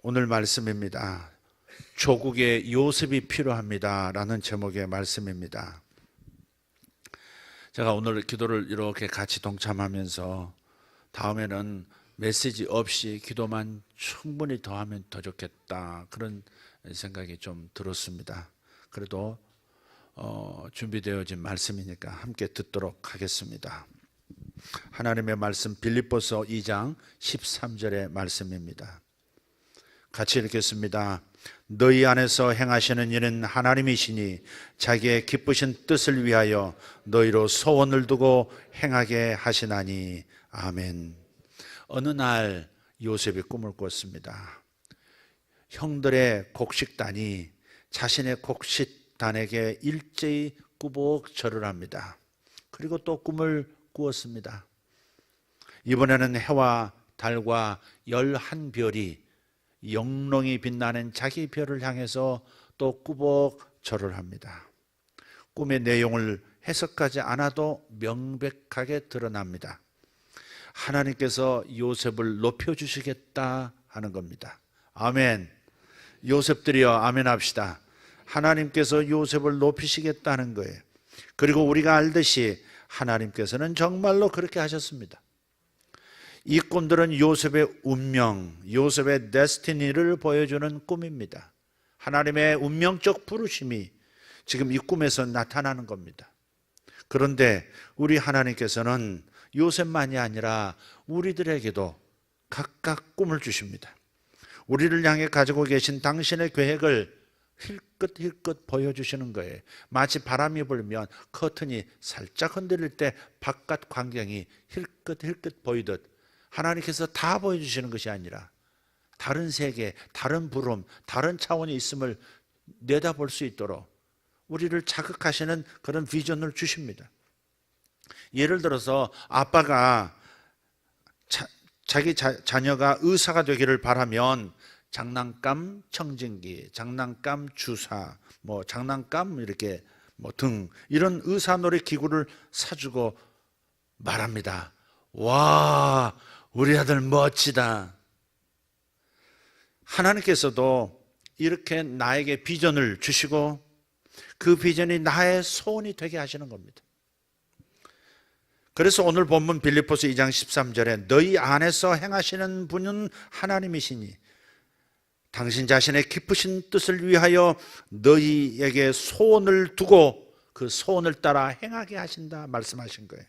오늘 말씀입니다. 조국의 요셉이 필요합니다 라는 제목의 말씀입니다. 제가 오늘 기도를 이렇게 같이 동참하면서 다음에는 메시지 없이 기도만 충분히 더 하면 더 좋겠다, 그런 생각이 좀 들었습니다. 그래도 준비되어진 말씀이니까 함께 듣도록 하겠습니다. 하나님의 말씀, 빌립보서 2장 13절의 말씀입니다. 같이 읽겠습니다. 너희 안에서 행하시는 일은 하나님이시니 자기의 기쁘신 뜻을 위하여 너희로 소원을 두고 행하게 하시나니. 아멘. 어느 날 요셉이 꿈을 꿨습니다. 형들의 곡식단이 자신의 곡식단에게 일제히 꾸벅 절을 합니다. 그리고 또 꿈을 꾸었습니다. 이번에는 해와 달과 11별이 영롱히 빛나는 자기 별을 향해서 또 꾸벅 절을 합니다. 꿈의 내용을 해석하지 않아도 명백하게 드러납니다. 하나님께서 요셉을 높여주시겠다 하는 겁니다. 아멘. 요셉들이여 아멘 합시다. 하나님께서 요셉을 높이시겠다는 거예요. 그리고 우리가 알듯이 하나님께서는 정말로 그렇게 하셨습니다. 이 꿈들은 요셉의 운명, 요셉의 데스티니를 보여주는 꿈입니다. 하나님의 운명적 부르심이 지금 이 꿈에서 나타나는 겁니다. 그런데 우리 하나님께서는 요셉만이 아니라 우리들에게도 각각 꿈을 주십니다. 우리를 향해 가지고 계신 당신의 계획을 힐끗힐끗 보여주시는 거예요. 마치 바람이 불면 커튼이 살짝 흔들릴 때 바깥 광경이 힐끗힐끗 보이듯 하나님께서 다 보여주시는 것이 아니라 다른 세계, 다른 부름, 다른 차원이 있음을 내다볼 수 있도록 우리를 자극하시는 그런 비전을 주십니다. 예를 들어서 아빠가 자기 자녀가 의사가 되기를 바라면 장난감 청진기, 장난감 주사, 장난감 이렇게 등 이런 의사놀이 기구를 사주고 말합니다. 와, 우리 아들 멋지다. 하나님께서도 이렇게 나에게 비전을 주시고 그 비전이 나의 소원이 되게 하시는 겁니다. 그래서 오늘 본문 빌립보서 2장 13절에 너희 안에서 행하시는 분은 하나님이시니 당신 자신의 깊으신 뜻을 위하여 너희에게 소원을 두고 그 소원을 따라 행하게 하신다 말씀하신 거예요.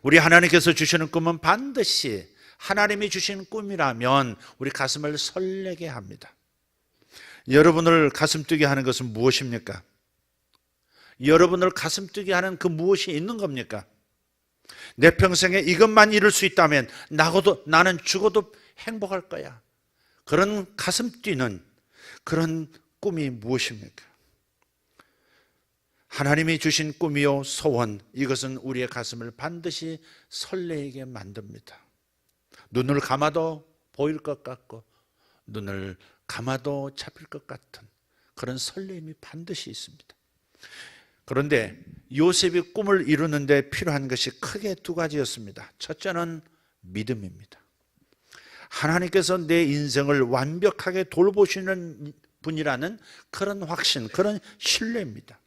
우리 하나님께서 주시는 꿈은 반드시 하나님이 주신 꿈이라면 우리 가슴을 설레게 합니다. 여러분을 가슴 뛰게 하는 것은 무엇입니까? 여러분을 가슴 뛰게 하는 그 무엇이 있는 겁니까? 내 평생에 이것만 이룰 수 있다면 나는 죽어도 행복할 거야. 그런 가슴 뛰는 그런 꿈이 무엇입니까? 하나님이 주신 꿈이요 소원, 이것은 우리의 가슴을 반드시 설레게 만듭니다. 눈을 감아도 보일 것 같고 눈을 감아도 잡힐 것 같은 그런 설렘이 반드시 있습니다. 그런데 요셉이 꿈을 이루는데 필요한 것이 크게 두 가지였습니다. 첫째는 믿음입니다. 하나님께서 내 인생을 완벽하게 돌보시는 분이라는 그런 확신, 그런 신뢰입니다.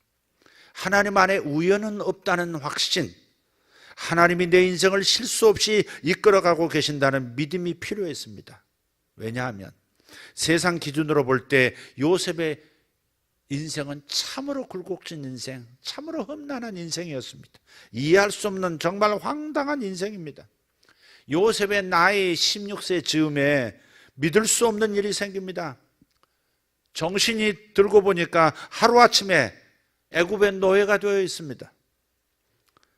하나님 안에 우연은 없다는 확신, 하나님이 내 인생을 실수 없이 이끌어가고 계신다는 믿음이 필요했습니다. 왜냐하면 세상 기준으로 볼 때 요셉의 인생은 참으로 굴곡진 인생, 참으로 험난한 인생이었습니다. 이해할 수 없는 정말 황당한 인생입니다. 요셉의 나이 16세 즈음에 믿을 수 없는 일이 생깁니다. 정신이 들고 보니까 하루아침에 애굽의 노예가 되어 있습니다.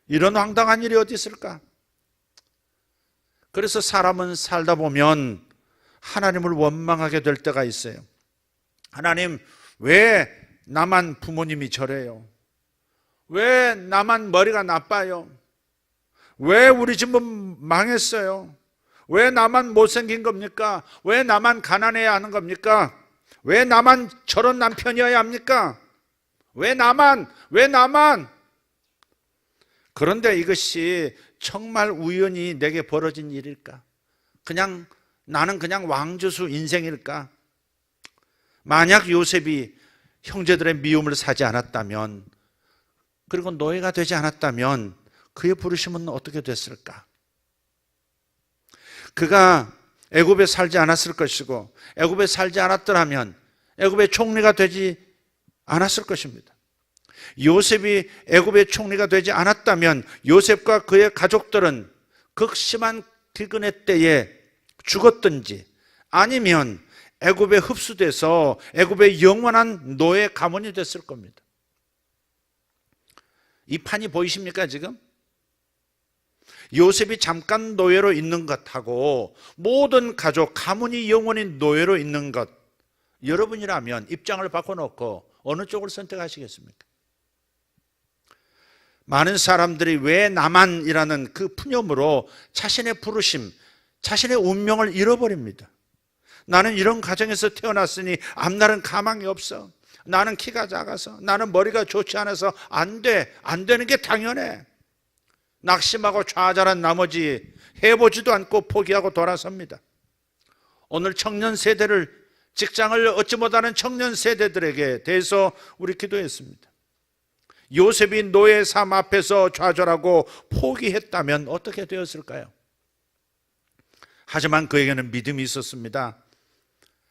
이런 황당한 일이 어디 있을까? 그래서 사람은 살다 보면 하나님을 원망하게 될 때가 있어요. 하나님, 왜 나만 부모님이 저래요? 왜 나만 머리가 나빠요? 왜 우리 집은 망했어요? 왜 나만 못생긴 겁니까? 왜 나만 가난해야 하는 겁니까? 왜 나만 저런 남편이어야 합니까? 왜 나만? 그런데 이것이 정말 우연히 내게 벌어진 일일까? 그냥 나는 그냥 왕조수 인생일까? 만약 요셉이 형제들의 미움을 사지 않았다면, 그리고 노예가 되지 않았다면 그의 부르심은 어떻게 됐을까? 그가 애굽에 살지 않았을 것이고, 애굽에 살지 않았더라면 애굽의 총리가 되지 않았을 것입니다. 요셉이 애굽의 총리가 되지 않았다면 요셉과 그의 가족들은 극심한 기근의 때에 죽었든지, 아니면 애굽에 흡수돼서 애굽의 영원한 노예 가문이 됐을 겁니다. 이 판이 보이십니까 지금? 요셉이 잠깐 노예로 있는 것하고 모든 가족, 가문이 영원히 노예로 있는 것, 여러분이라면 입장을 바꿔놓고 어느 쪽을 선택하시겠습니까? 많은 사람들이 왜 나만이라는 그 푸념으로 자신의 부르심, 자신의 운명을 잃어버립니다. 나는 이런 가정에서 태어났으니 앞날은 가망이 없어. 나는 키가 작아서, 나는 머리가 좋지 않아서 안 돼. 안 되는 게 당연해. 낙심하고 좌절한 나머지 해보지도 않고 포기하고 돌아섭니다. 오늘 청년 세대를, 직장을 얻지 못하는 청년 세대들에게 대해서 우리 기도했습니다. 요셉이 노예 삶 앞에서 좌절하고 포기했다면 어떻게 되었을까요? 하지만 그에게는 믿음이 있었습니다.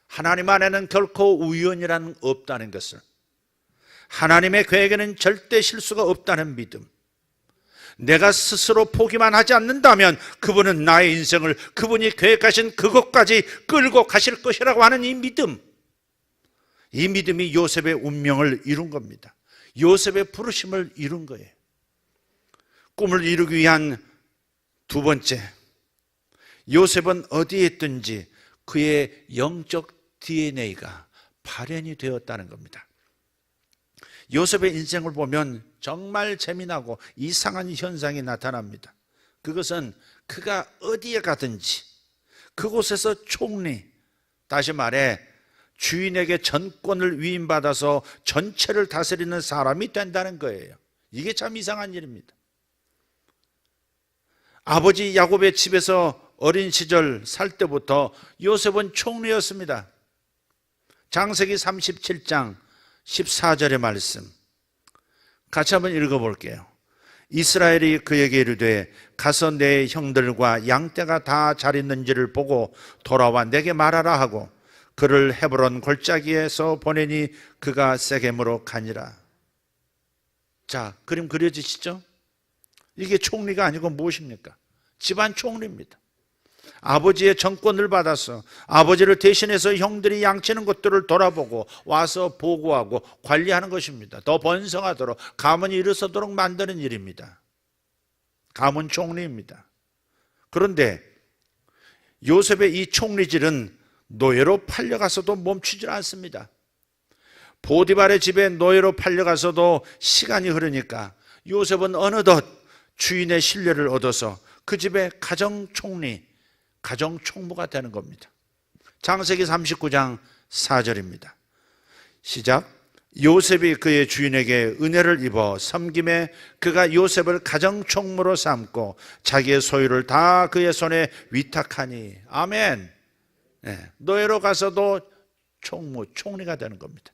하나님 안에는 결코 우연이란 없다는 것을, 하나님의 계획에는 절대 실수가 없다는 믿음, 내가 스스로 포기만 하지 않는다면 그분은 나의 인생을 그분이 계획하신 그것까지 끌고 가실 것이라고 하는 이 믿음, 이 믿음이 요셉의 운명을 이룬 겁니다. 요셉의 부르심을 이룬 거예요. 꿈을 이루기 위한 두 번째, 요셉은 어디에 있든지 그의 영적 DNA가 발현이 되었다는 겁니다. 요셉의 인생을 보면 정말 재미나고 이상한 현상이 나타납니다. 그것은 그가 어디에 가든지 그곳에서 총리, 다시 말해 주인에게 전권을 위임받아서 전체를 다스리는 사람이 된다는 거예요. 이게 참 이상한 일입니다. 아버지 야곱의 집에서 어린 시절 살 때부터 요셉은 총리였습니다. 창세기 37장 14절의 말씀 같이 한번 읽어볼게요. 이스라엘이 그에게 이르되 가서 내 형들과 양떼가 다 잘 있는지를 보고 돌아와 내게 말하라 하고 그를 헤브론 골짜기에서 보내니 그가 세겜으로 가니라. 자, 그림 그려지시죠? 이게 총리가 아니고 무엇입니까? 집안 총리입니다. 아버지의 정권을 받아서 아버지를 대신해서 형들이 양치는 것들을 돌아보고 와서 보고하고 관리하는 것입니다. 더 번성하도록, 가문이 일어서도록 만드는 일입니다. 가문 총리입니다. 그런데 요셉의 이 총리질은 노예로 팔려가서도 멈추질 않습니다. 보디발의 집에 노예로 팔려가서도 시간이 흐르니까 요셉은 어느덧 주인의 신뢰를 얻어서 그 집의 가정총리, 가정총무가 되는 겁니다. 창세기 39장 4절입니다. 시작. 요셉이 그의 주인에게 은혜를 입어 섬김에 그가 요셉을 가정총무로 삼고 자기의 소유를 다 그의 손에 위탁하니. 아멘. 네, 노예로 가서도 총무, 총리가 되는 겁니다.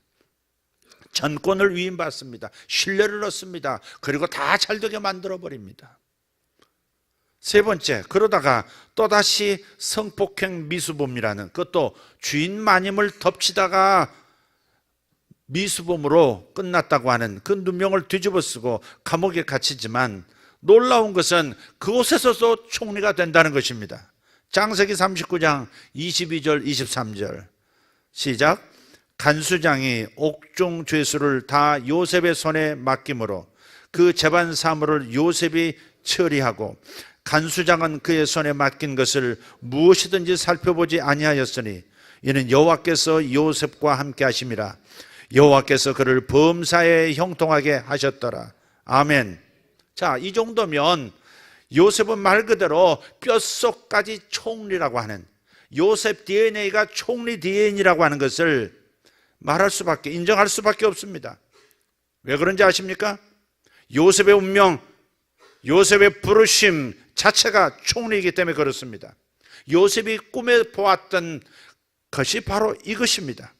전권을 위임받습니다. 신뢰를 얻습니다. 그리고 다 잘되게 만들어버립니다. 세 번째, 그러다가 또다시 성폭행 미수범이라는, 그것도 주인 마님을 덮치다가 미수범으로 끝났다고 하는 그 누명을 뒤집어 쓰고 감옥에 갇히지만 놀라운 것은 그곳에서도 총리가 된다는 것입니다. 창세기 39장 22절 23절 시작. 간수장이 옥중 죄수를 다 요셉의 손에 맡김으로 그 재반 사물을 요셉이 처리하고 간수장은 그의 손에 맡긴 것을 무엇이든지 살펴보지 아니하였으니 이는 여호와께서 요셉과 함께 하심이라. 여호와께서 그를 범사에 형통하게 하셨더라. 아멘. 자, 이 정도면 요셉은 말 그대로 뼛속까지 총리라고 하는, 요셉 DNA가 총리 DNA라고 하는 것을 말할 수밖에, 인정할 수밖에 없습니다. 왜 그런지 아십니까? 요셉의 운명, 요셉의 부르심 자체가 총리이기 때문에 그렇습니다. 요셉이 꿈에 보았던 것이 바로 이것입니다.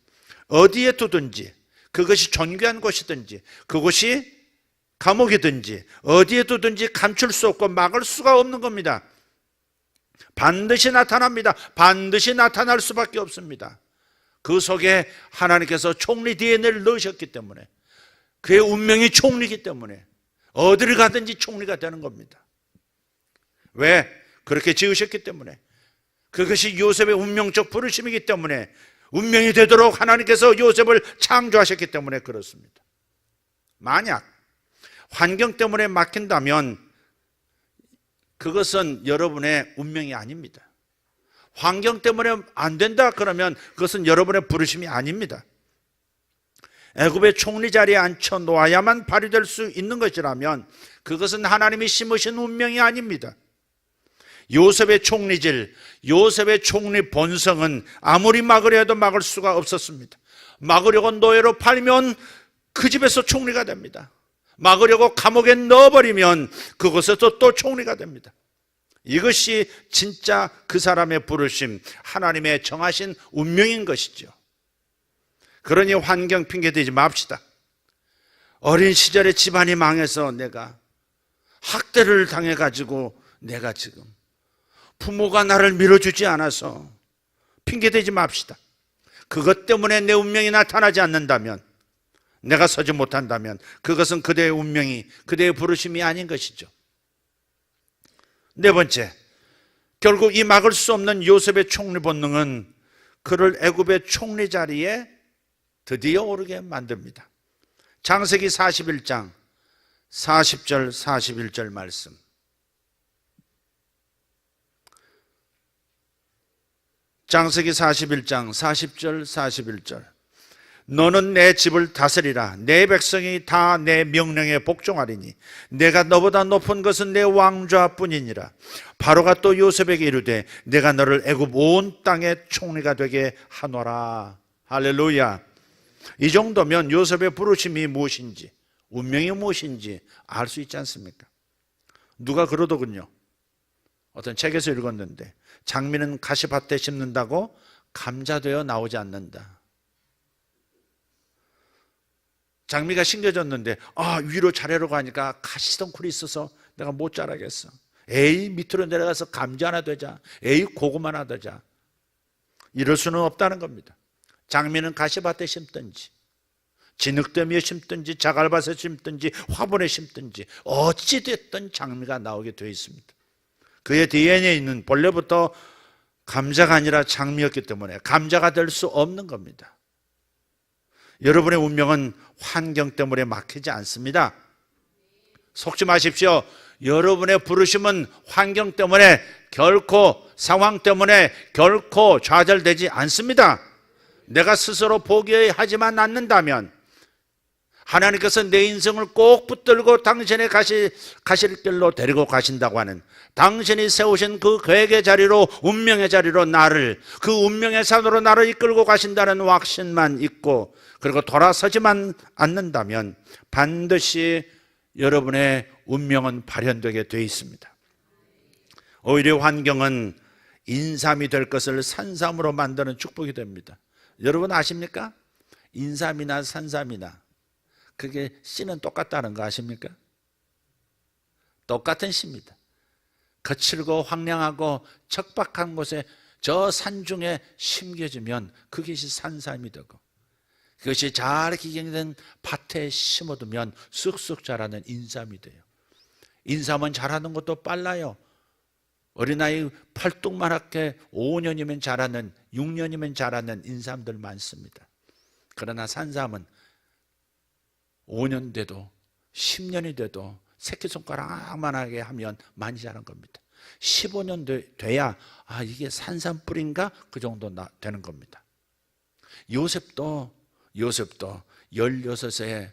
어디에 두든지, 그것이 존귀한 곳이든지, 그것이 감옥이든지, 어디에 두든지 감출 수 없고 막을 수가 없는 겁니다. 반드시 나타납니다. 반드시 나타날 수밖에 없습니다. 그 속에 하나님께서 총리 DNA를 넣으셨기 때문에, 그의 운명이 총리이기 때문에 어디를 가든지 총리가 되는 겁니다. 왜? 그렇게 지으셨기 때문에, 그것이 요셉의 운명적 부르심이기 때문에, 운명이 되도록 하나님께서 요셉을 창조하셨기 때문에 그렇습니다. 만약 환경 때문에 막힌다면 그것은 여러분의 운명이 아닙니다. 환경 때문에 안 된다 그러면 그것은 여러분의 부르심이 아닙니다. 애굽의 총리 자리에 앉혀 놓아야만 발휘될 수 있는 것이라면 그것은 하나님이 심으신 운명이 아닙니다. 요셉의 총리질, 요셉의 총리 본성은 아무리 막으려 해도 막을 수가 없었습니다. 막으려고 노예로 팔면 그 집에서 총리가 됩니다. 막으려고 감옥에 넣어버리면 그곳에서 또 총리가 됩니다. 이것이 진짜 그 사람의 부르심, 하나님의 정하신 운명인 것이죠. 그러니 환경 핑계대지 맙시다. 어린 시절에 집안이 망해서 내가 학대를 당해가지고 내가 지금 부모가 나를 밀어주지 않아서 핑계대지 맙시다. 그것 때문에 내 운명이 나타나지 않는다면, 내가 서지 못한다면 그것은 그대의 운명이, 그대의 부르심이 아닌 것이죠. 네 번째, 결국 이 막을 수 없는 요셉의 총리 본능은 그를 애굽의 총리 자리에 드디어 오르게 만듭니다. 창세기 41장 40절 41절 말씀. 창세기 41장 40절 41절. 너는 내 집을 다스리라. 내 백성이 다 내 명령에 복종하리니 내가 너보다 높은 것은 내 왕좌뿐이니라. 바로가 또 요셉에게 이르되 내가 너를 애굽 온 땅의 총리가 되게 하노라. 할렐루야. 이 정도면 요셉의 부르심이 무엇인지, 운명이 무엇인지 알 수 있지 않습니까? 누가 그러더군요. 어떤 책에서 읽었는데, 장미는 가시밭에 심는다고 감자되어 나오지 않는다. 장미가 심겨졌는데 위로 자래로 가니까 가시덩굴이 있어서 내가 못 자라겠어. 에이, 밑으로 내려가서 감자 하나 되자. 에이, 고구마 하나 되자. 이럴 수는 없다는 겁니다. 장미는 가시밭에 심든지, 진흙더미에 심든지, 자갈밭에 심든지, 화분에 심든지 어찌됐든 장미가 나오게 되어 있습니다. 그의 DNA에 있는 본래부터 감자가 아니라 장미였기 때문에 감자가 될 수 없는 겁니다. 여러분의 운명은 환경 때문에 막히지 않습니다. 속지 마십시오. 여러분의 부르심은 환경 때문에, 결코 상황 때문에 결코 좌절되지 않습니다. 내가 스스로 포기하지만 않는다면 하나님께서 내 인생을 꼭 붙들고 당신의 가실 길로 데리고 가신다고 하는, 당신이 세우신 그 계획의 자리로, 운명의 자리로 나를, 그 운명의 산으로 나를 이끌고 가신다는 확신만 있고, 그리고 돌아서지만 않는다면 반드시 여러분의 운명은 발현되게 되어 있습니다. 오히려 환경은 인삼이 될 것을 산삼으로 만드는 축복이 됩니다. 여러분 아십니까? 인삼이나 산삼이나 그게 씨는 똑같다는 거 아십니까? 똑같은 씨입니다. 거칠고 황량하고 척박한 곳에, 저 산중에 심겨지면 그것이 산삼이 되고, 그것이 잘 기경된 밭에 심어두면 쑥쑥 자라는 인삼이 돼요. 인삼은 자라는 것도 빨라요. 어린아이 팔뚝만하게 5년이면 자라는, 6년이면 자라는 인삼들 많습니다. 그러나 산삼은 5년 돼도 10년이 돼도 새끼손가락만하게 하면 많이 자란 겁니다. 15년 돼야 이게 산삼 뿌리인가? 그 정도 되는 겁니다. 요셉도 16세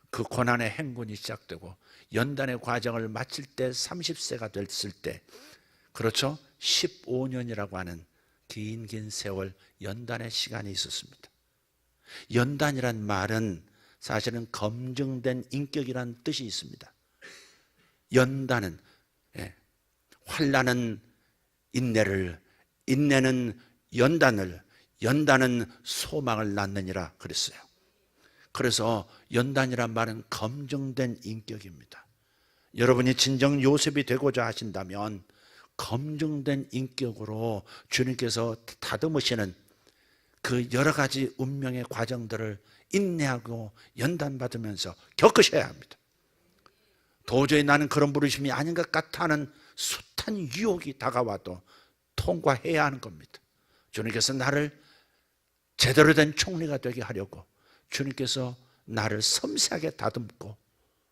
그 고난의 행군이 시작되고 연단의 과정을 마칠 때 30세가 됐을 때, 그렇죠? 15년이라고 하는 긴 세월 연단의 시간이 있었습니다. 연단이란 말은 사실은 검증된 인격이라는 뜻이 있습니다. 연단은, 환난은 인내를, 인내는 연단을, 연단은 소망을 낳느니라 그랬어요. 그래서 연단이란 말은 검증된 인격입니다. 여러분이 진정 요셉이 되고자 하신다면 검증된 인격으로 주님께서 다듬으시는 그 여러 가지 운명의 과정들을 인내하고 연단받으면서 겪으셔야 합니다. 도저히 나는 그런 부르심이 아닌 것 같아 하는 숱한 유혹이 다가와도 통과해야 하는 겁니다. 주님께서 나를 제대로 된 총리가 되게 하려고 주님께서 나를 섬세하게 다듬고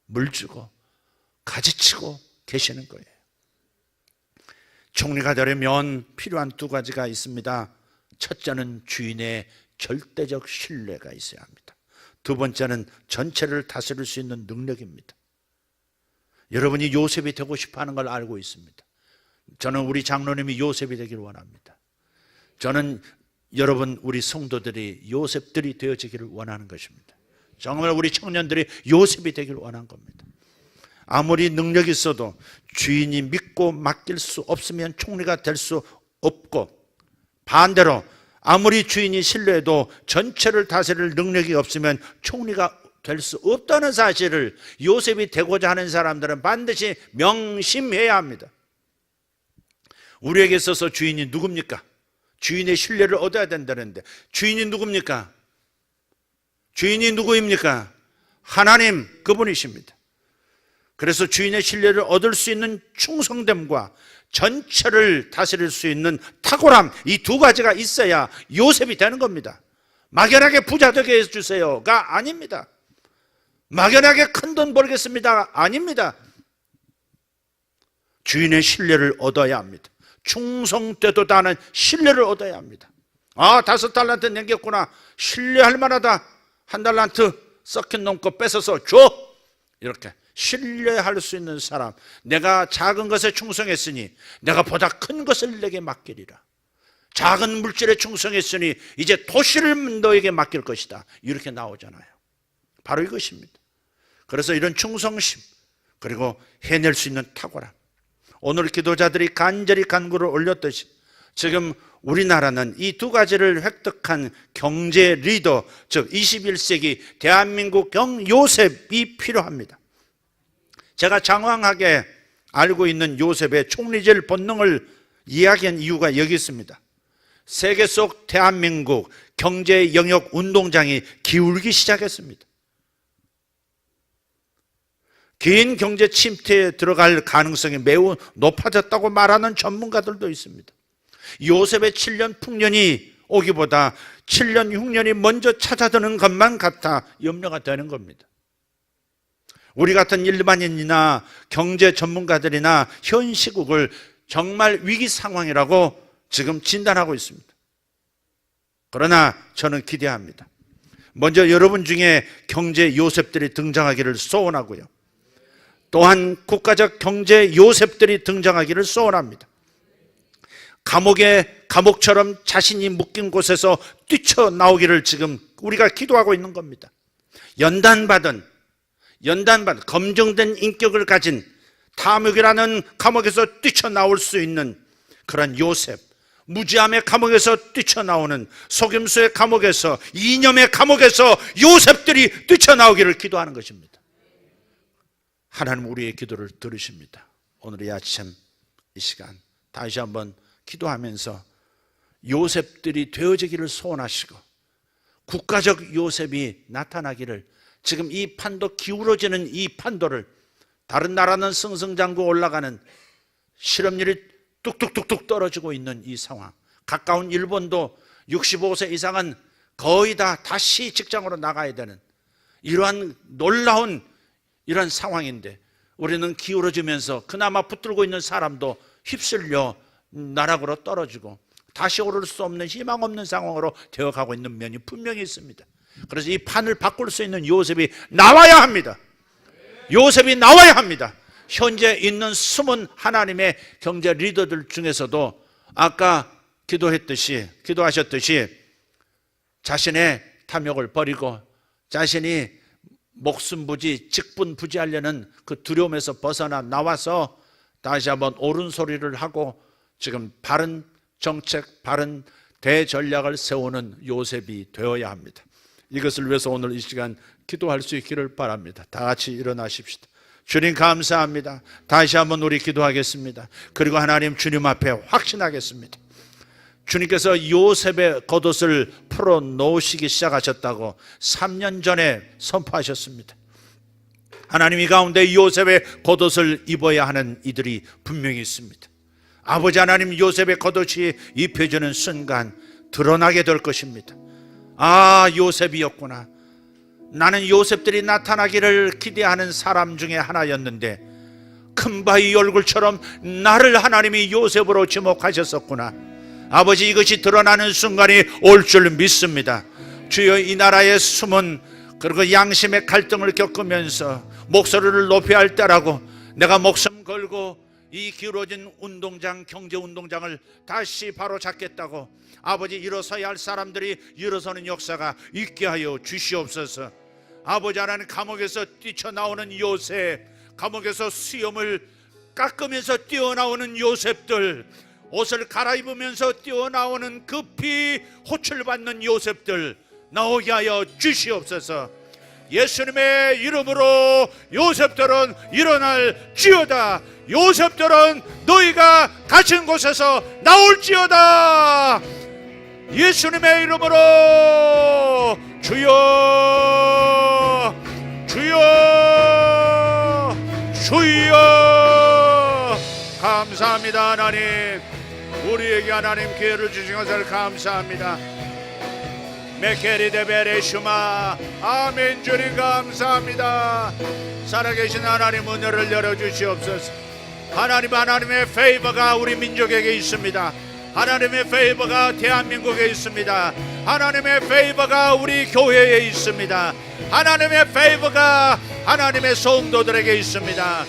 물주고 가지치고 계시는 거예요. 총리가 되려면 필요한 두 가지가 있습니다. 첫째는 주인의 절대적 신뢰가 있어야 합니다. 두 번째는 전체를 다스릴 수 있는 능력입니다. 여러분이 요셉이 되고 싶어 하는 걸 알고 있습니다. 저는 우리 장로님이 요셉이 되기를 원합니다. 저는 여러분 우리 성도들이 요셉들이 되어지기를 원하는 것입니다. 정말 우리 청년들이 요셉이 되기를 원한 겁니다. 아무리 능력이 있어도 주인이 믿고 맡길 수 없으면 총리가 될 수 없고, 반대로 아무리 주인이 신뢰해도 전체를 다스릴 능력이 없으면 총리가 될 수 없다는 사실을 요셉이 되고자 하는 사람들은 반드시 명심해야 합니다. 우리에게 있어서 주인이 누굽니까? 주인의 신뢰를 얻어야 된다는데 주인이 누굽니까? 주인이 누구입니까? 하나님, 그분이십니다. 그래서 주인의 신뢰를 얻을 수 있는 충성됨과 전체를 다스릴 수 있는 탁월함, 이 두 가지가 있어야 요셉이 되는 겁니다. 막연하게 부자 되게 해주세요가 아닙니다. 막연하게 큰 돈 벌겠습니다 아닙니다. 주인의 신뢰를 얻어야 합니다. 충성되도다는 신뢰를 얻어야 합니다. 5달란트 남겼구나, 신뢰할 만하다, 1달란트 썩힌 놈 거 뺏어서 줘, 이렇게 신뢰할 수 있는 사람, 내가 작은 것에 충성했으니 내가 보다 큰 것을 내게 맡기리라, 작은 물질에 충성했으니 이제 도시를 너에게 맡길 것이다, 이렇게 나오잖아요. 바로 이것입니다. 그래서 이런 충성심, 그리고 해낼 수 있는 탁월함, 오늘 기도자들이 간절히 간구를 올렸듯이 지금 우리나라는 이 두 가지를 획득한 경제 리더, 즉 21세기 대한민국 요셉이 필요합니다. 제가 장황하게 알고 있는 요셉의 총리질 본능을 이야기한 이유가 여기 있습니다. 세계 속 대한민국 경제 영역 운동장이 기울기 시작했습니다. 긴 경제 침체에 들어갈 가능성이 매우 높아졌다고 말하는 전문가들도 있습니다. 요셉의 7년 풍년이 오기보다 7년 6년이 먼저 찾아드는 것만 같아 염려가 되는 겁니다. 우리 같은 일반인이나 경제 전문가들이나 현 시국을 정말 위기 상황이라고 지금 진단하고 있습니다. 그러나 저는 기대합니다. 먼저 여러분 중에 경제 요셉들이 등장하기를 소원하고요, 또한 국가적 경제 요셉들이 등장하기를 소원합니다. 감옥처럼 자신이 묶인 곳에서 뛰쳐나오기를 지금 우리가 기도하고 있는 겁니다. 연단받은 검증된 인격을 가진 탐욕이라는 감옥에서 뛰쳐나올 수 있는 그런 요셉, 무지함의 감옥에서 뛰쳐나오는, 속임수의 감옥에서, 이념의 감옥에서 요셉들이 뛰쳐나오기를 기도하는 것입니다. 하나님 우리의 기도를 들으십니다. 오늘 이 아침 이 시간 다시 한번 기도하면서 요셉들이 되어지기를 소원하시고 국가적 요셉이 나타나기를, 지금 이 판도, 기울어지는 이 판도를, 다른 나라는 승승장구 올라가는 실업률이 뚝뚝뚝뚝 떨어지고 있는 이 상황, 가까운 일본도 65세 이상은 거의 다 다시 직장으로 나가야 되는 이러한 놀라운 이런 상황인데, 우리는 기울어지면서 그나마 붙들고 있는 사람도 휩쓸려 나락으로 떨어지고 다시 오를 수 없는 희망 없는 상황으로 되어가고 있는 면이 분명히 있습니다. 그래서 이 판을 바꿀 수 있는 요셉이 나와야 합니다. 요셉이 나와야 합니다. 현재 있는 숨은 하나님의 경제 리더들 중에서도 아까 기도하셨듯이 자신의 탐욕을 버리고 자신이 목숨부지, 직분부지하려는 그 두려움에서 벗어나 나와서 다시 한번 옳은 소리를 하고 지금 바른 정책, 바른 대전략을 세우는 요셉이 되어야 합니다. 이것을 위해서 오늘 이 시간 기도할 수 있기를 바랍니다. 다 같이 일어나십시다. 주님 감사합니다. 다시 한번 우리 기도하겠습니다. 그리고 하나님 주님 앞에 확신하겠습니다. 주님께서 요셉의 겉옷을 풀어놓으시기 시작하셨다고 3년 전에 선포하셨습니다. 하나님 이 가운데 요셉의 겉옷을 입어야 하는 이들이 분명히 있습니다. 아버지 하나님, 요셉의 겉옷이 입혀지는 순간 드러나게 될 것입니다. 아, 요셉이었구나. 나는 요셉들이 나타나기를 기대하는 사람 중에 하나였는데 큰 바위 얼굴처럼 나를 하나님이 요셉으로 지목하셨었구나. 아버지, 이것이 드러나는 순간이 올 줄 믿습니다. 주여, 이 나라의 숨은 그리고 양심의 갈등을 겪으면서 목소리를 높여야 할 때라고 내가 목숨 걸고 이 기울어진 운동장, 경제운동장을 다시 바로 잡겠다고 아버지, 일어서야 할 사람들이 일어서는 역사가 있게 하여 주시옵소서. 아버지 하나님, 감옥에서 뛰쳐나오는 요셉, 감옥에서 수염을 깎으면서 뛰어나오는 요셉들, 옷을 갈아입으면서 뛰어나오는 급히 호출받는 요셉들 나오게 하여 주시옵소서. 예수님의 이름으로 요셉들은 일어날지어다. 요셉들은 너희가 갇힌 곳에서 나올지어다. 예수님의 이름으로 주여, 주여, 주여. 감사합니다. 하나님, 우리에게 하나님 기회를 주신 것을 감사합니다. 메케리데베레슈마. 아멘. 주님 감사합니다. 살아계신 하나님, 은혜를 열어주시옵소서. 하나님, 하나님의 페이버가 우리 민족에게 있습니다. 하나님의 페이버가 대한민국에 있습니다. 하나님의 페이버가 우리 교회에 있습니다. 하나님의 페이버가 하나님의 성도들에게 있습니다.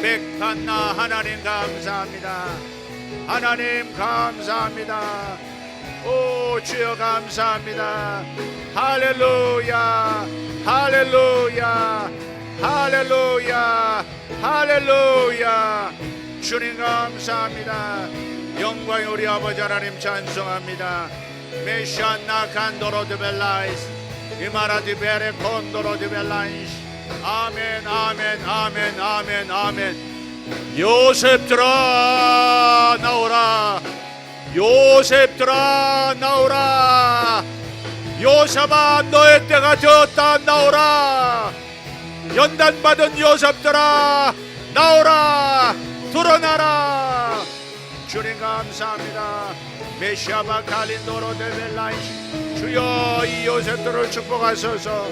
백한나 하나님 감사합니다. 하나님 감사합니다. 오, 주여 감사합니다. 할렐루야, 할렐루야, 할렐루야, 할렐루야. 주님 감사합니다. 영광의 우리 아버지 하나님 찬송합니다. 메시안나 칸도로드벨라이스 이마라디베레 콘도로드벨라이스. 아멘, 아멘, 아멘, 아멘, 아멘. 요셉들아 나오라. 요셉들아 나오라. 요셉아, 너의 때가 되었다. 나오라. 연단받은 요셉들아 나오라. 드러나라. 주님 감사합니다. 메시아바 칼린도로 데벨라이시. 주여, 이 요셉들을 축복하소서.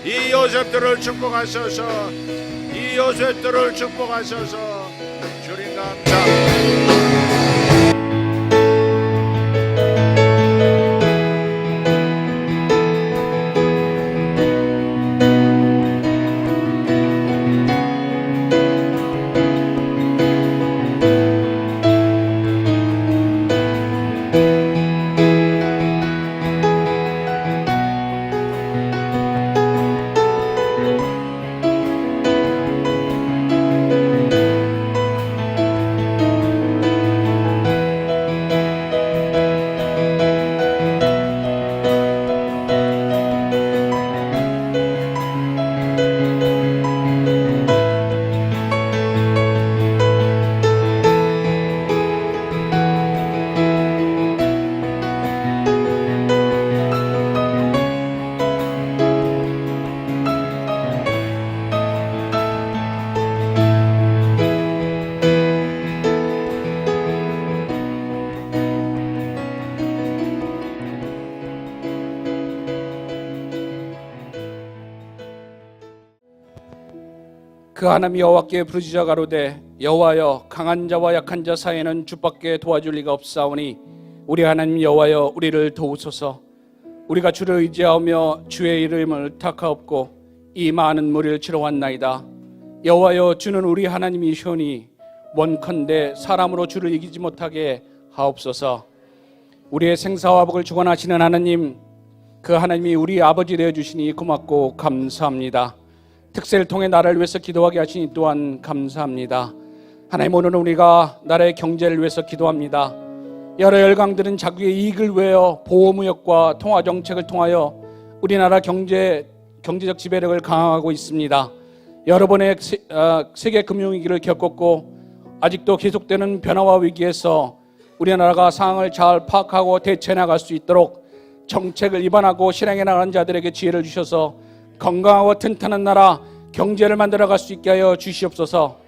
이 요셉들을 축복하소서. 이 요셉들을 축복하소서. 주님 감사합니다. 그 하나님 여호와께 부르짖어 가로되 여호와여, 강한 자와 약한 자 사이에는 주밖에 도와줄 리가 없사오니 우리 하나님 여호와여, 우리를 도우소서. 우리가 주를 의지하며 주의 이름을 택하옵고 이 많은 무리를 치러 왔나이다. 여호와여, 주는 우리 하나님이시오니 원컨대 사람으로 주를 이기지 못하게 하옵소서. 우리의 생사와 복을 주관하시는 하나님, 그 하나님이 우리 아버지 되어주시니 고맙고 감사합니다. 특세를 통해 나라를 위해서 기도하게 하시니 또한 감사합니다. 하나님, 오늘은 우리가 나라의 경제를 위해서 기도합니다. 여러 열강들은 자기의 이익을 위하여 보호무역과 통화정책을 통하여 우리나라 경제적 지배력을 강화하고 있습니다. 여러 번의 세계 금융위기를 겪었고 아직도 계속되는 변화와 위기에서 우리나라가 상황을 잘 파악하고 대처해 나갈 수 있도록 정책을 입안하고 실행해 나가는 자들에게 지혜를 주셔서 건강하고 튼튼한 나라 경제를 만들어갈 수 있게 하여 주시옵소서.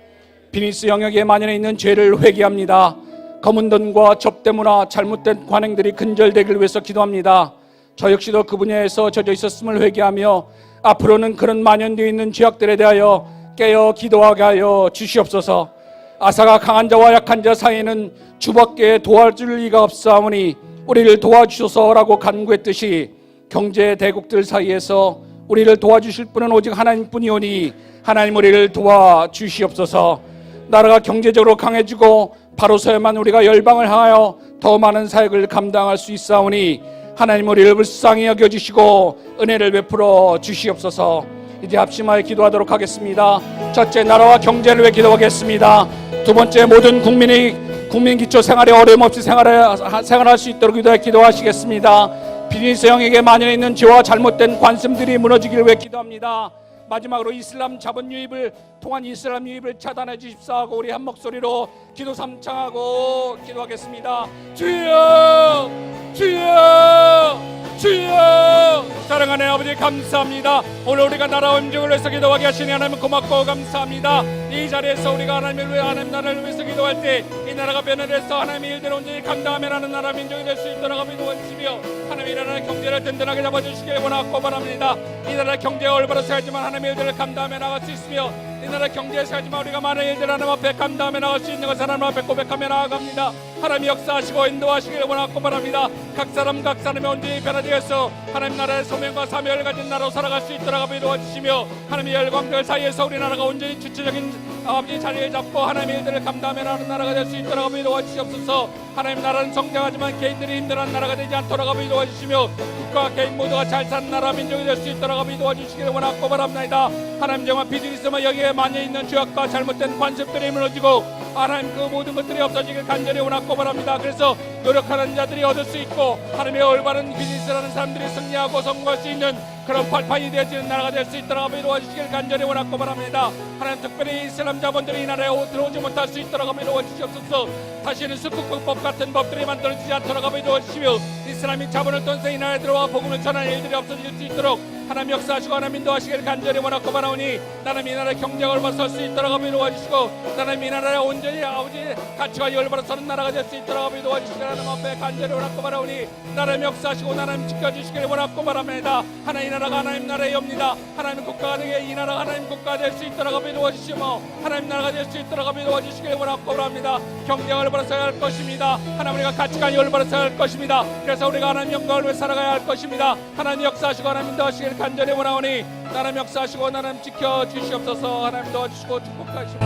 비즈니스 영역에 만연해 있는 죄를 회개합니다. 검은 돈과 접대 문화, 잘못된 관행들이 근절되기를 위해서 기도합니다. 저 역시도 그 분야에서 젖어 있었음을 회개하며 앞으로는 그런 만연되어 있는 죄악들에 대하여 깨어 기도하게 하여 주시옵소서. 아사가 강한 자와 약한 자 사이에는 주밖에 도와줄 리가 없사오니 우리를 도와주소서라고 간구했듯이 경제 대국들 사이에서 우리를 도와주실 분은 오직 하나님뿐이오니 하나님 우리를 도와주시옵소서. 나라가 경제적으로 강해지고 바로 서야만 우리가 열방을 향하여 더 많은 사역을 감당할 수 있사오니 하나님 우리를 불쌍히 여겨주시고 은혜를 베풀어 주시옵소서. 이제 합심하여 기도하도록 하겠습니다. 첫째, 나라와 경제를 위해 기도하겠습니다. 두 번째, 모든 국민 기초 생활에 어려움 없이 생활할 수 있도록 기도하시겠습니다. 비즈니스 영역에 만연해 있는 죄와 잘못된 관습들이 무너지기를 위해 기도합니다. 마지막으로 이슬람 자본 유입을 통한 이슬람 유입을 차단해 주십사 하고 우리 한 목소리로 기도 삼창하고 기도하겠습니다. 주여, 주여, 주여. 사랑하는 아버지 감사합니다. 오늘 우리가 나라와 민족을 위해서 기도하게 하시니 하나님 고맙고 감사합니다. 이 자리에서 우리가 하나님을 위해 하나님 나라를 위해서 기도할 때 이 나라가 변화돼서 하나님의 일들을 온전히 감당하며 하는 나라 민족이 될 수 있도록 기도하시며 하나님 이 나라 경제를 든든하게 잡아주시길 원하고 바랍니다. 이 나라 경제가 올바로 살지만 하나님의 일들을 감당하며 나갈 수 있으며 이 나라 경제에 살지만 우리가 많은 일들 하나님 앞에 감당하며 나갈 수 있는 것을 하나님 앞에 고백하며 나아갑니다. 하나님 역사하시고 인도하시길 원하고 바랍니다. 각 사람의 온전히 변화되어서 하나님 나라의 소명과 사명을 가진 나라로 살아갈 수 있도록 도와주시며 하나님의 열광들 사이에서 우리나라가 온전히 주체적인 아버지 자리를 잡고 하나님의 일들을 감당하며 나가는 나라가 될 수 있도록 도와주시옵소서. 하나님 나라는 성장하지만 개인들이 힘들어하는 나라가 되지 않도록 도와주시며 국가와 개인 모두가 잘 사는 나라 민족이 될 수 있도록 도와주시기를 원하고 바랍니다. 하나님 정말 비즈니스만 여기에 많이 있는 죄악과 잘못된 관습들이 무너지고 하나님 그 모든 것들이 없어지길 간절히 원하고 바랍니다. 그래서 노력하는 자들이 얻을 수 있고 하나님의 올바른 비즈니스라는 사람들이 승리하고 성공할 수 있는 그런 발판이 되어지는 나라가 될 수 있도록 도와주시길 간절히 원하고 바랍니다. 하나님 특별히 이슬람 자본들이 이 나라에 들어오지 못할 수 있도록 도와주시옵소서. 다시는 숙국법 같은 법들이 만들어지지 않도록 도와주시며 이슬람이 자본을 통해서 이 나라에 들어와 복음을 전하는 일들이 없어질 수 있도록 하나님 역사하시고 하나님 인도하시길 간절히 원하고 바라오니 나는 이 나라의 경제가 올바로 설 수 있도록 도와주시고 나는 이 나라에 온전히 아버지 가치가 올바로 서는 나라가 될 수 있도록 도와주시길 하나님 앞에 간절히 원하고 바라오니 나라의 역사하시고 하나님 지켜주시길 원하고 바랍니다. 하나님 이 나라가 하나님 나라이옵니다. 하나님 국가가 되게 이 나라가 하나님 국가가 될 수 있도록 도와주시며 하나님 나라가 될 수 있도록 도와주시길 원하고 바랍니다. 경제가 올바로 서야 할 것입니다. 하나님 우리가 가치관이 올바로 서야 할 것입니다. 그래서 우리가 하나님 영광을 위해 살아가야 할 것입니다. 하나님 역사하시고 하나님 인도하시길 간절히 원하오니 나라님 역사하시고 나라님 지켜주시옵소서. 하나님 도와주시고 축복하시옵소서.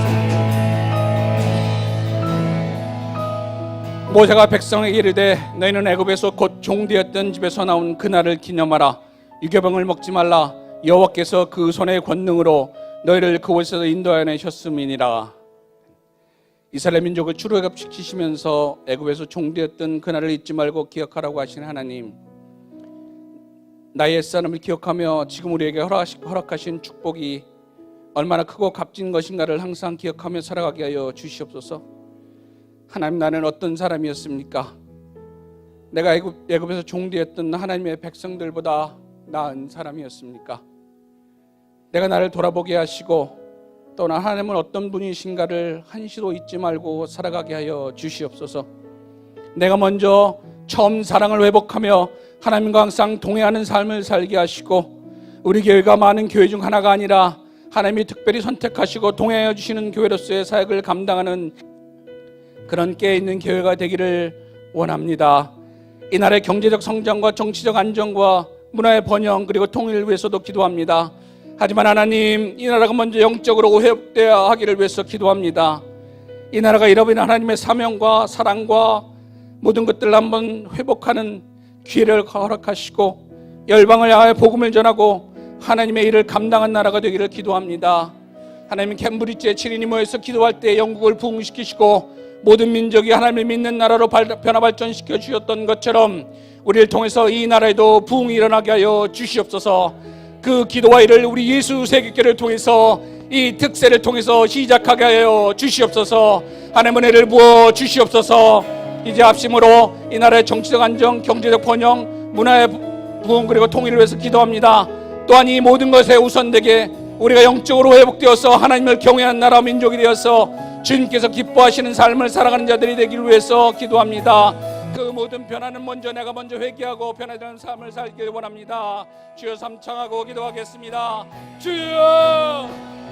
모세가 백성에게 이르되 너희는 애굽에서 곧 종되었던 집에서 나온 그날을 기념하라. 유교병을 먹지 말라. 여호와께서 그 손의 권능으로 너희를 그곳에서 인도하여 내셨음이니라. 이스라엘 민족을 출애굽시키시면서 애굽에서 종되었던 그날을 잊지 말고 기억하라고 하신 하나님, 나의 옛사람을 기억하며 지금 우리에게 허락하신 축복이 얼마나 크고 값진 것인가를 항상 기억하며 살아가게 하여 주시옵소서. 하나님, 나는 어떤 사람이었습니까? 내가 애굽에서 종되었던 하나님의 백성들보다 나은 사람이었습니까? 내가 나를 돌아보게 하시고 또 하나님은 어떤 분이신가를 한시도 잊지 말고 살아가게 하여 주시옵소서. 내가 먼저 처음 사랑을 회복하며 하나님과 항상 동행하는 삶을 살게 하시고 우리 교회가 많은 교회 중 하나가 아니라 하나님이 특별히 선택하시고 동행하여 주시는 교회로서의 사역을 감당하는 그런 깨어있는 교회가 되기를 원합니다. 이 나라의 경제적 성장과 정치적 안정과 문화의 번영 그리고 통일을 위해서도 기도합니다. 하지만 하나님, 이 나라가 먼저 영적으로 회복되어야 하기를 위해서 기도합니다. 이 나라가 잃어버린 하나님의 사명과 사랑과 모든 것들을 한번 회복하는 기회를 허락하시고 열방을 향하여 복음을 전하고 하나님의 일을 감당한 나라가 되기를 기도합니다. 하나님 캠브리지에 7인이 모여서 기도할 때 영국을 부흥시키시고 모든 민족이 하나님을 믿는 나라로 변화 발전시켜 주셨던 것처럼 우리를 통해서 이 나라에도 부흥이 일어나게 하여 주시옵소서. 그 기도와 일을 우리 예수 세계교회를 통해서 이 특세를 통해서 시작하게 하여 주시옵소서. 하나님의 은혜를 부어 주시옵소서. 이제 합심으로 이 나라의 정치적 안정, 경제적 번영, 문화의 부흥 그리고 통일을 위해서 기도합니다. 또한 이 모든 것에 우선되게 우리가 영적으로 회복되어서 하나님을 경외하는 나라 민족이 되어서 주님께서 기뻐하시는 삶을 살아가는 자들이 되기를 위해서 기도합니다. 그 모든 변화는 먼저 내가 먼저 회개하고 변화되는 삶을 살길 원합니다. 주여 삼창하고 기도하겠습니다. 주여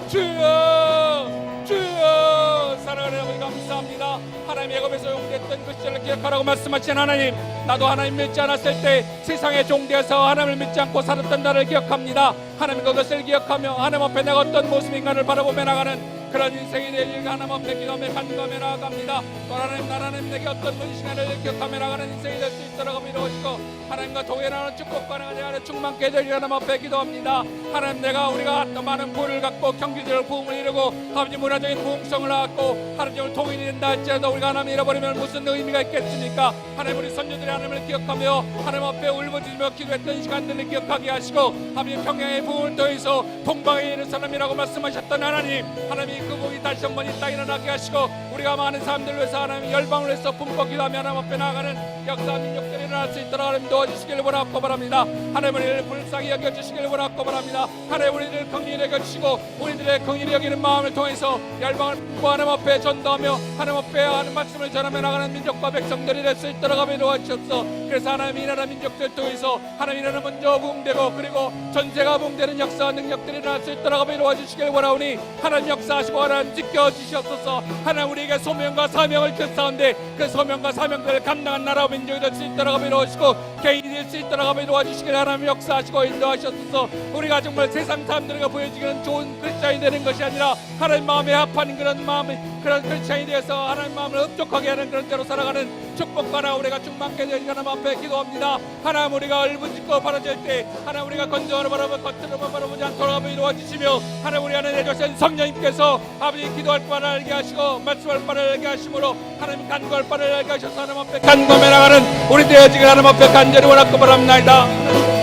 주여 주여. 사랑하는 아버지 감사합니다. 하나님 애굽에서 용됐던 그 시절을 기억하라고 말씀하신 하나님, 나도 하나님 믿지 않았을 때 세상에 종되어서 하나님을 믿지 않고 살았던 나를 기억합니다. 하나님 그것을 기억하며 하나님 앞에 내가 어떤 모습인가를 바라보며 나가는 그런 인생이 되길 하나님 앞에 기도하며 간구하며 나아갑니다. 또 하나님 내게 어떤 문신을 기억하며 나가는 인생이 될 수 있도록 믿어오시고 하나님과 동행하는 축복과 하나님의 충만케 되길 하나님 앞에 기도합니다. 하나님 우리가 더 많은 부를 갖고 경제적으로 부흥을 이루고 아버지 문화적인 부흥성을 갖고 하나님을 통일이 된다 할지라도 우리가 하나님 잃어버리면 무슨 의미가 있겠습니까? 하나님 우리 선조들이 하나님을 기억하며 하나님 앞에 울부짖으며 기도했던 시간들을 기억하게 하시고 아버지 평양의 부흥을 통해서 동방에 있는 사람이라고 말씀하셨던 하나님 그 복이 다시 한번 이 땅에 일어나게 하시고 우리가 많은 사람들을 위해서 하나님 열방을 위해서 품고 기도하며 하나님 앞에 나아가는 역사 민족들이 일어날 수 있도록 하나님 도와주시기를 원하고 바랍니다. 하나님 우리를 불쌍히 여겨주시기를 원하고 바랍니다. 하나님 우리를 긍휼히 여겨주시고 우리들의 긍휼히 여기는 마음을 통해서 열방을 품고 하나님 앞에 전도하며 하나님 앞에 하는 말씀을 전하며 나가는 민족과 백성들이 될 수 있도록 하며 도와주옵소서. 그래서 하나님 이 나라 민족들 통해서 하나님 이 나라 먼저 부흥되고 그리고 전세가 부흥되는 역사와 능력들이 일어날 수 있도록 하며 도와주시기를 원하오니 하나님 역사하시고 하나님 지켜주시옵소서. 하나님 우리에게 소명과 사명을 줬사온데 그 소명과 사명들을 감당한 나라와 민족이 될 수 있도록 하며 도와주시고 개인이 될 수 있도록 하며 도와주시기를 하나님 역사하시고 인도하셨소서. 우리가 정말 세상 사람들에게 보여지기는 좋은 크리스찬이 되는 것이 아니라 하나님 마음에 합하는 그런 마음의 그런 크리스찬이 되어서 하나님 마음을 흡족하게 하는 그런 대로 살아가는 축복과 우리가 충만케 되시기 하나님 앞에 기도합니다. 하나님 우리가 울부짖고 바라질 때 하나님 우리가 건조하러 바라보고 겉으로만 바라보지 않도록 하며 이루어주시며 하나님 우리 안에 내주신 성령님께서 아버지 기도할 바를 알게 하시고 말씀할 바를 알게 하심으로 하나님 간구할 바를 알게 하셔서 하나님 앞에 간구하며 나가는 우리 되어지길 하나님 앞에 간절히 원하고 바랍니다.